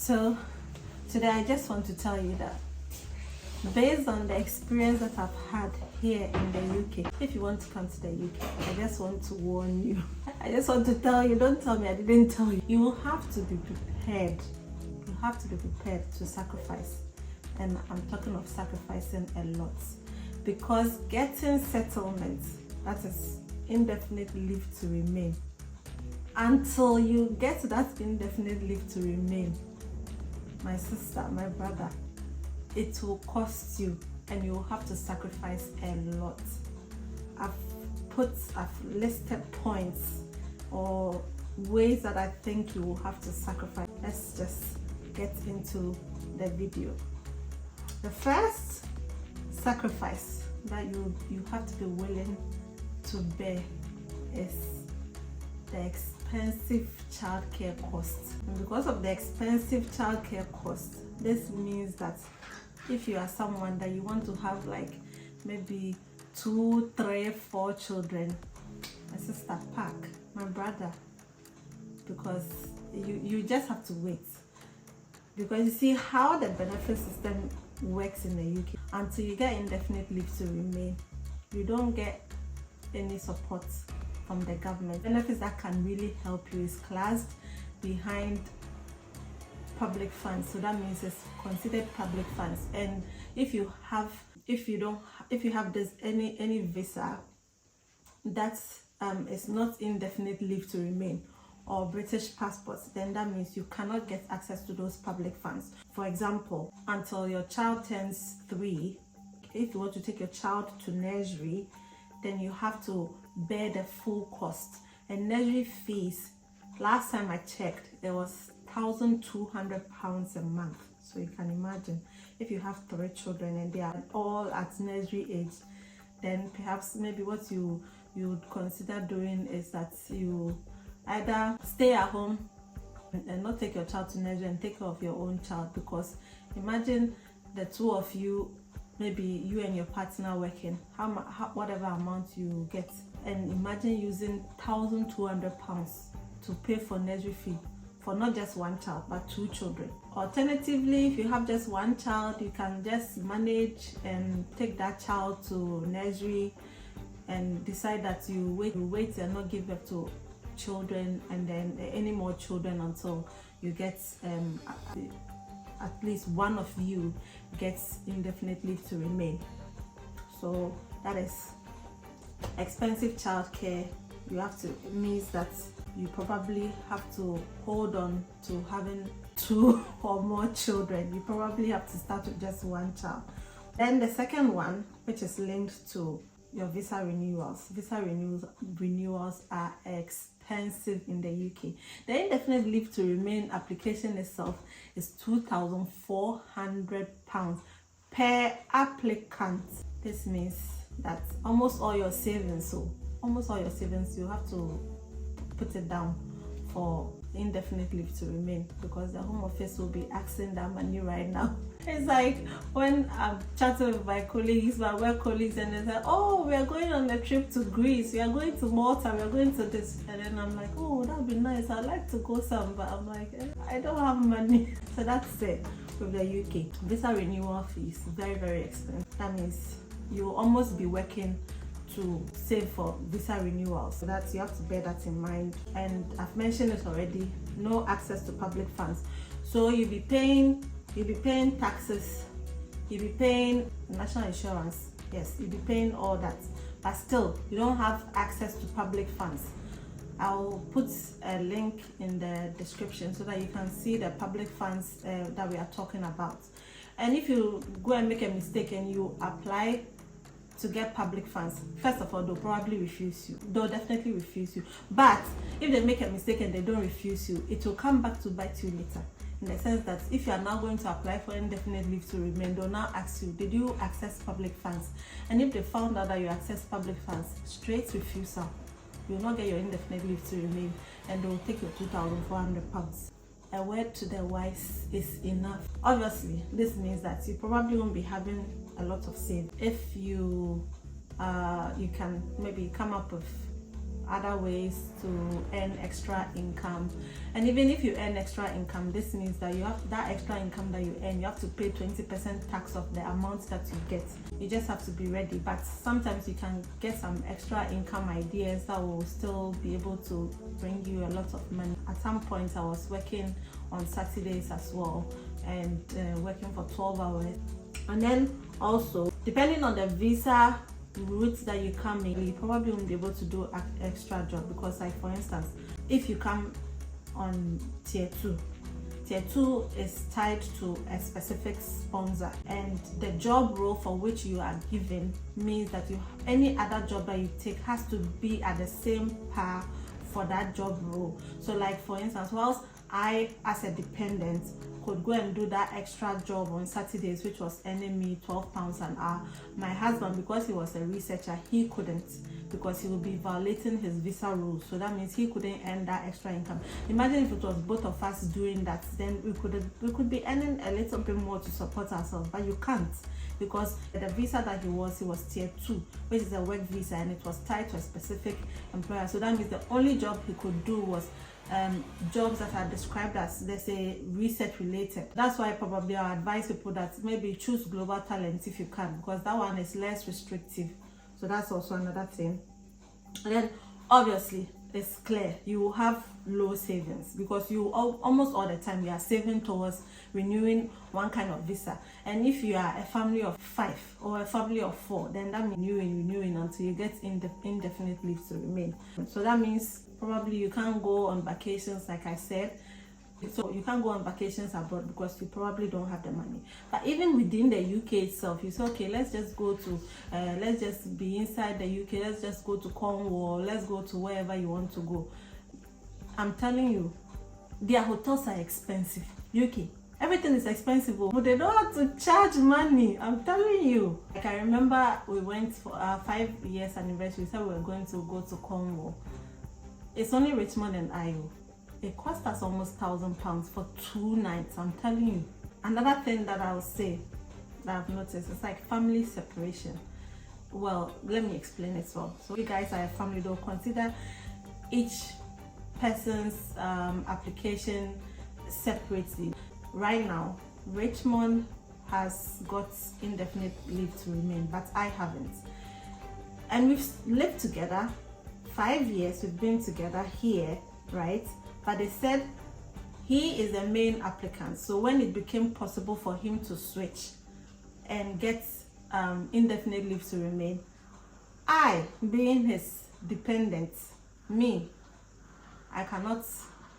So today I just want to tell you that based on the experience that I've had here in the UK, if you want to come to the UK, I just want to warn you. I just want to tell you, don't tell me I didn't tell you. You will have to be prepared. You have to be prepared to sacrifice. And I'm talking of sacrificing a lot. Because getting settlement, that is indefinite leave to remain, until you get that indefinite leave to remain, my sister, my brother, it will cost you and you will have to sacrifice a lot. I've listed points or ways that I think you will have to sacrifice. Let's just get into the video. The first sacrifice that you have to be willing to bear is the expensive childcare cost. And because of the expensive childcare cost, this means that if you are someone that you want to have like maybe 2, 3, 4 children, my sister, pack, my brother, because you just have to wait. Because you see how the benefit system works in the UK, until you get indefinite leave to remain, you don't get any support from the government. Benefits that can really help you is classed behind public funds, so that means it's considered public funds. And if you have this any visa that is not indefinite leave to remain or British passports, then that means you cannot get access to those public funds. For example, until your child turns 3, if you want to take your child to nursery, then you have to bear the full cost. And nursery fees, last time I checked, it was £1,200 a month. So you can imagine, if you have 3 children and they are all at nursery age, then perhaps maybe what you would consider doing is that you either stay at home and not take your child to nursery and take care of your own child. Because imagine the 2 of you, maybe you and your partner working, whatever amount you get, and imagine using £1,200 to pay for nursery fee for not just 1 child but 2 children. Alternatively, if you have just 1 child, you can just manage and take that child to nursery and decide that you wait and not give birth to children and then any more children until you get at least one of you gets indefinite leave to remain. So that is expensive childcare. It means that you probably have to hold on to having 2 or more children. You probably have to start with just 1 child. Then the second one, which is linked to your visa renewals. Visa renewals are expensive in the UK. The indefinite leave to remain application itself is £2,400 per applicant. This means that almost all your savings, you have to put it down for indefinite leave to remain, because the Home Office will be asking that money right now. It's like when I'm chatting with my colleagues, my work colleagues, and they say, oh, we are going on a trip to Greece, we are going to Malta, we are going to this, and then I'm like, oh, that would be nice, I'd like to go some, but I'm like, I don't have money. So that's it with the UK. Visa renewal fees, very, very expensive. That means you'll almost be working to save for visa renewals, so that you have to bear that in mind. And I've mentioned it already, no access to public funds, so you'll be paying taxes, you'll be paying national insurance, yes, you'll be paying all that, but still you don't have access to public funds. I'll put a link in the description so that you can see the public funds that we are talking about. And if you go and make a mistake and you apply to get public funds, first of all, they'll probably refuse you. They'll definitely refuse you. But if they make a mistake and they don't refuse you, it will come back to bite you later. In the sense that if you are now going to apply for indefinite leave to remain, they'll now ask you, did you access public funds? And if they found out that you access public funds, straight refusal. You will not get your indefinite leave to remain, and they will take your £2,400. A word to the wise is enough. Obviously, this means that you probably won't be having a lot of savings. If you can maybe come up with other ways to earn extra income. And even if you earn extra income, this means that you have that extra income that you earn, you have to pay 20% tax of the amount that you get. You just have to be ready. But sometimes you can get some extra income ideas that will still be able to bring you a lot of money. At some point I was working on Saturdays as well, and working for 12 hours. And then also, depending on the visa routes that you come in, you probably won't be able to do an extra job, because like for instance, if you come on tier 2 is tied to a specific sponsor, and the job role for which you are given means that any other job that you take has to be at the same par for that job role. So like for instance, whilst I as a dependent could go and do that extra job on Saturdays, which was earning me £12 an hour, my husband, because he was a researcher, he couldn't, because he would be violating his visa rules. So that means he couldn't earn that extra income. Imagine if it was both of us doing that, then we could be earning a little bit more to support ourselves, but you can't, because the visa that he was tier 2, which is a work visa, and it was tied to a specific employer. So that means the only job he could do was jobs that are described as, let's say, research related. That's why probably I advise people that maybe choose global talent if you can, because that one is less restrictive. So that's also another thing. And then obviously it's clear you will have low savings, because you almost all the time you are saving towards renewing one kind of visa. And if you are a family of 5 or a family of 4, then that means renewing until you get indefinite leave to remain. So that means probably you can't go on vacations, like I said. So you can't go on vacations abroad because you probably don't have the money. But even within the UK itself, you say, okay, let's just go to let's just be inside the UK, let's just go to Cornwall, let's go to wherever you want to go. I'm telling you, their hotels are expensive. UK, everything is expensive, but they don't have to charge money. I'm telling you. Like I remember we went for our 5 years anniversary. We said we were going to go to Cornwall. It's only Richmond and Isle. It cost us almost £1,000 for 2 nights. I'm telling you. Another thing that I'll say that I've noticed is like family separation. Well, let me explain it well. So you guys are a family, though, consider each person's application separately. Right now, Richmond has got indefinite leave to remain, but I haven't. And we've lived together 5 years. We've been together here, right? But they said he is the main applicant. So when it became possible for him to switch and get indefinite leave to remain, I, being his dependent, I cannot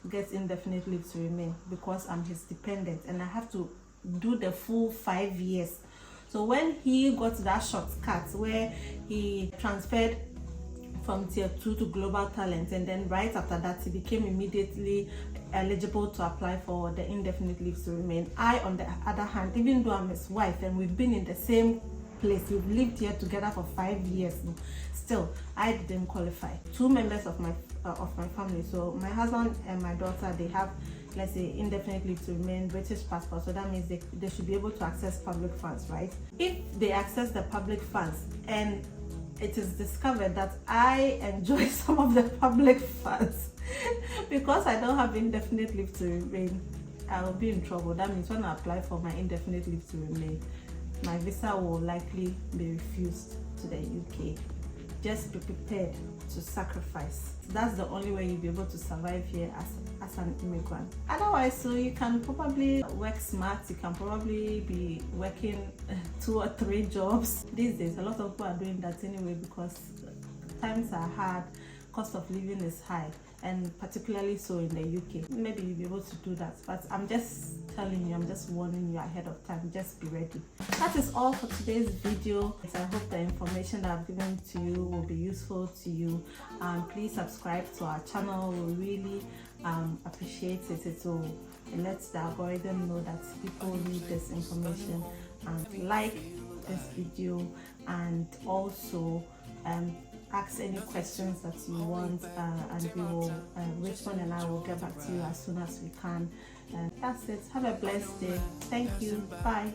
get indefinite leave to remain because I'm his dependent, and I have to do the full 5 years. So when he got that shortcut where he transferred from tier 2 to global talent, and then right after that he became immediately eligible to apply for the indefinite leave to remain, I, on the other hand, even though I'm his wife and we've been in the same place, we've lived here together for 5 years, still I didn't qualify. 2 members of my family, so my husband and my daughter, they have, let's say, indefinite leave to remain, British passport, so that means they should be able to access public funds, right? If they access the public funds and it is discovered that I enjoy some of the public funds because I don't have indefinite leave to remain, I will be in trouble. That means when I apply for my indefinite leave to remain, my visa will likely be refused to the UK. Just be prepared to sacrifice. That's the only way you'll be able to survive here as an immigrant. Otherwise, so you can probably work smart, you can probably be working 2 or 3 jobs. These days, a lot of people are doing that anyway because times are hard, cost of living is high, and particularly so in the UK. Maybe you'll be able to do that, but I'm just telling you, I'm just warning you ahead of time. Just be ready. That is all for today's video. I hope the information that I've given to you will be useful to you. Please subscribe to our channel. We really appreciate it. It will let the algorithm know that people need this information, and like this video, and also ask any questions that you want, and we will, Richmond and I will get back to you as soon as we can. And that's it. Have a blessed day. Thank you. Bye.